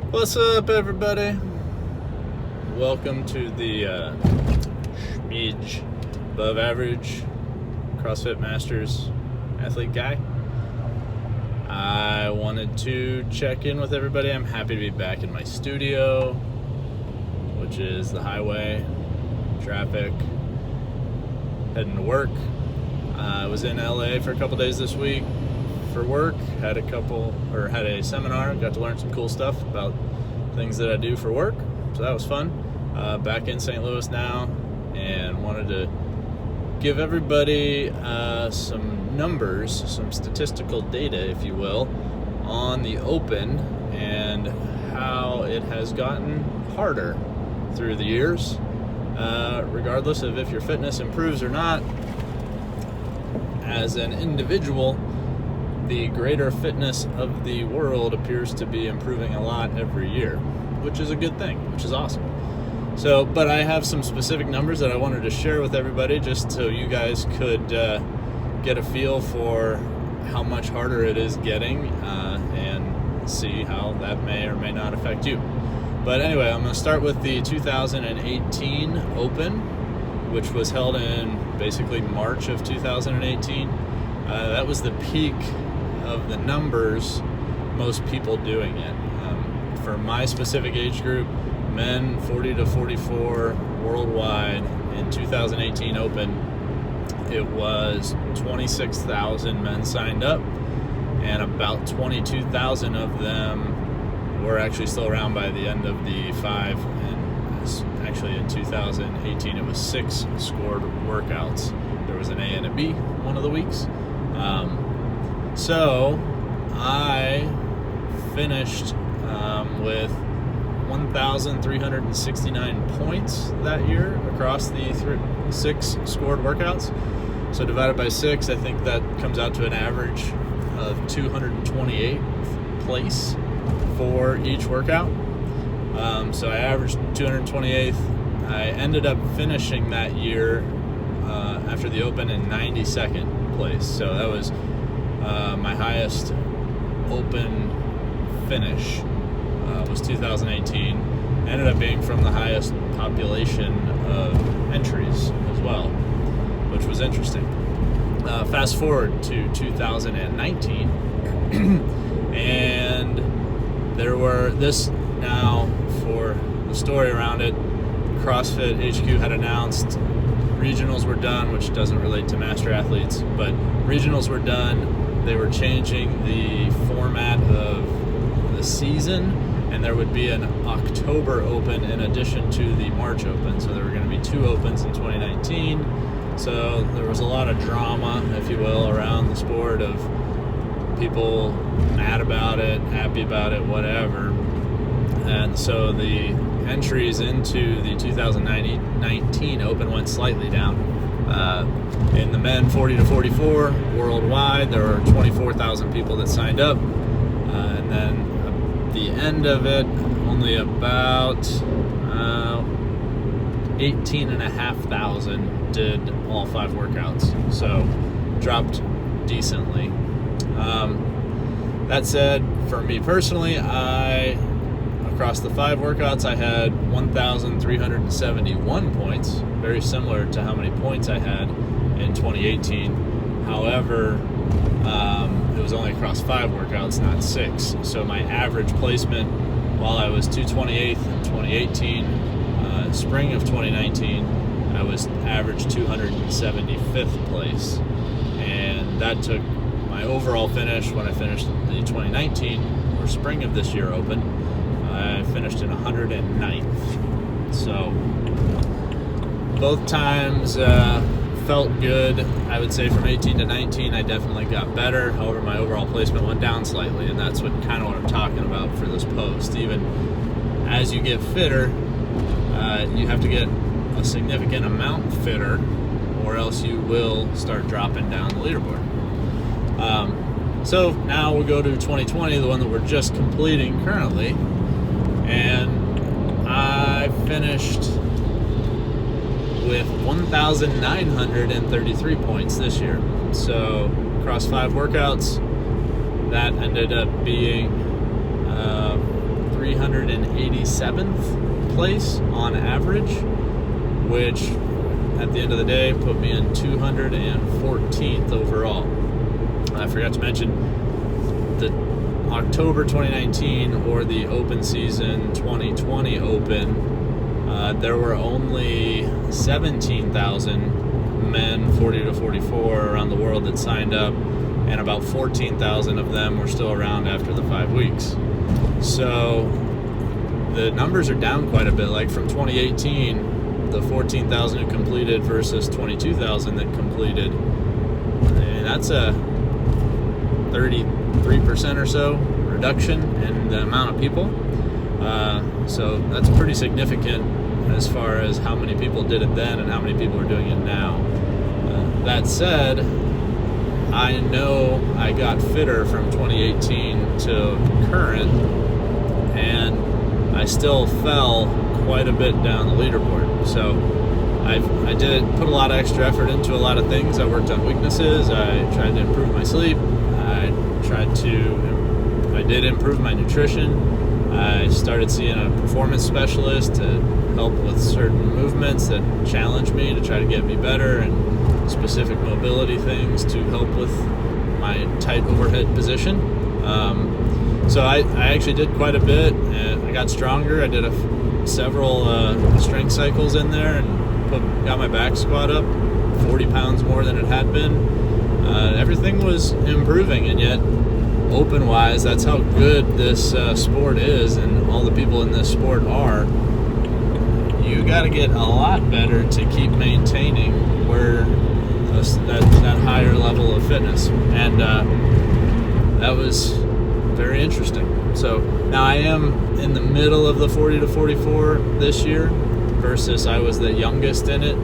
What's up, everybody? Welcome to the Schmidge Above Average CrossFit Masters Athlete Guy. I wanted to check in with everybody. I'm happy to be back in my studio, which is the highway, traffic, heading to work. I was in LA for a couple days this week for work. Had a seminar. Got to learn some cool stuff about things that I do for work. So that was fun. Back in St. Louis now, and wanted to give everybody some numbers, some statistical data, if you will, on the Open and how it has gotten harder through the years, regardless of if your fitness improves or not. As an individual, the greater fitness of the world appears to be improving a lot every year, which is a good thing, which is awesome. So, but I have some specific numbers that I wanted to share with everybody just so you guys could get a feel for how much harder it is getting and see how that may or may not affect you. But anyway, I'm going to start with the 2018 Open, which was held in basically March of 2018. That was the peak of the numbers, most people doing it. For my specific age group, men 40 to 44 worldwide in 2018 Open, it was 26,000 men signed up, and about 22,000 of them were actually still around by the end of the 5. And actually in 2018 it was 6 scored workouts. There was an A and a B one of the weeks. So I finished with 1,369 points that year across the 6 scored workouts. So divided by 6, I think that comes out to an average of 228th place for each workout. So I averaged 228th. I ended up finishing that year after the Open in 92nd place. So that was my highest Open finish. Was 2018. Ended up being from the highest population of entries as well, which was interesting. Fast forward to 2019, and there were this now for the story around it. CrossFit HQ had announced regionals were done, which doesn't relate to master athletes, but regionals were done. They were changing the format of the season, and there would be an October Open in addition to the March Open. So there were going to be 2 Opens in 2019. So there was a lot of drama, if you will, around the sport of people mad about it, happy about it, whatever. And so the entries into the 2019 Open went slightly down. In the men 40 to 44 worldwide, there were 24,000 people that signed up. And then the end of it, only about 18,500 did all 5 workouts, so dropped decently. That said, for me personally, across the 5 workouts, I had 1,371 points, very similar to how many points I had in 2018. However, it was only across 5 workouts, not 6. So my average placement, while I was 228th in 2018, spring of 2019, I was average 275th place. And that took my overall finish when I finished the 2019, or spring of this year Open, I finished in 109th. So both times felt good. I would say from 18 to 19, I definitely got better. However, my overall placement went down slightly, and that's what I'm talking about for this post. Even as you get fitter, you have to get a significant amount fitter, or else you will start dropping down the leaderboard. So now we'll go to 2020, the one that we're just completing currently, and I finished with 1,933 points this year. So across 5 workouts, that ended up being 387th place on average, which at the end of the day put me in 214th overall. I forgot to mention the October 2019 or the open season 2020 open, there were only 17,000 men 40 to 44 around the world that signed up, and about 14,000 of them were still around after the 5 weeks. So the numbers are down quite a bit. Like from 2018, the 14,000 who completed versus 22,000 that completed, and that's a 33% or so reduction in the amount of people. So that's pretty significant as far as how many people did it then and how many people are doing it now. That said, I know I got fitter from 2018 to current, and I still fell quite a bit down the leaderboard. So I did put a lot of extra effort into a lot of things. I worked on weaknesses. I tried to improve my sleep. I did improve my nutrition. I started seeing a performance specialist to help with certain movements that challenge me to try to get me better, and specific mobility things to help with my tight overhead position. So I actually did quite a bit, and I got stronger. I did several strength cycles in there and got my back squat up 40 pounds more than it had been. Everything was improving, and yet open-wise, that's how good this sport is, and all the people in this sport are. You got to get a lot better to keep maintaining where that higher level of fitness, and that was very interesting. So now I am in the middle of the 40 to 44 this year, versus I was the youngest in it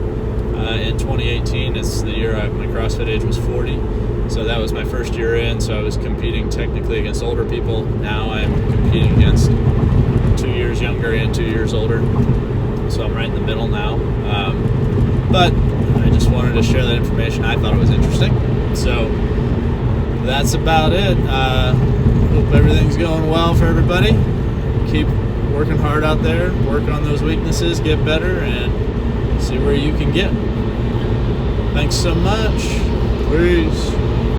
in 2018. It's the year my CrossFit age was 40. So that was my first year in, so I was competing technically against older people. Now I'm competing against 2 years younger and 2 years older. So I'm right in the middle now. But I just wanted to share that information. I thought it was interesting. So that's about it. Hope everything's going well for everybody. Keep working hard out there. Work on those weaknesses, get better, and see where you can get. Thanks so much. Peace.